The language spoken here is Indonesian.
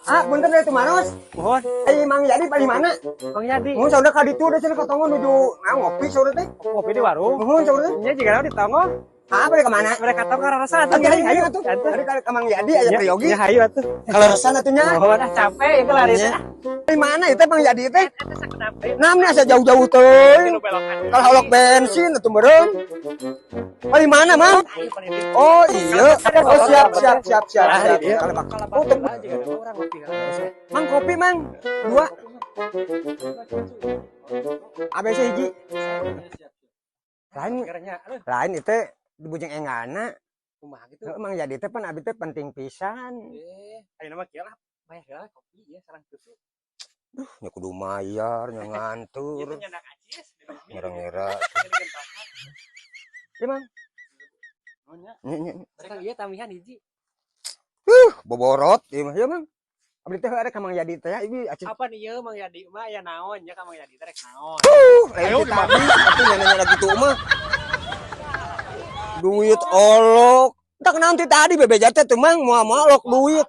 Ah, punten dari Tumaros. Mohon, Mang Yadi di mana? Bang Yadi. Mun saudara ka ditu da cenah katongo nuju ngopi saudara teh. Ngopi di warung. Nuhun saudara. Nya juga di Tongo. Ah, bade ka mana? Mereka tahu karena rasa Atuh jadi hayu atuh. Ari ka Mang Yadi aya Priyogi. Ya hayu atuh. Kalau rasa atuh nya. Mohon capek itu lari teh. Di mana itu Mang Yadi teh? Eta sakenape? Namanya asa jauh-jauh teuing. Lu belokan. Kalau holok bensin atuh meureun. Di mana, Mang? Oh, iya. Oh, siap. Oh, tunggu. Mang kopi, Mang. 2. ABC hiji. Lain itu dibujeng enggana. Kumaha gitu. Emang jadi teh pan abi teh penting pisan. Ayeuna mah kieu lah. Bayar heula kopi ya sareng susu. Nya kudu mayar, nya ngantur. Ieu nyandak acis. Ngira-ngira. Iya, Mang. Nya. Sareng ieu tamihan hiji. Boborot ieu mah, ya, Mang. Abdi teh ada ka Mang Yadi teh ieu acis. Apa nih ieu Mang Yadi mah aya naon nya ka Mang Yadi teh rek naon. Ayo tadi atuh nanya gitu mah. Duit olok. Tak naon ti tadi bebeja teh teu Mang moal-moal olok duit.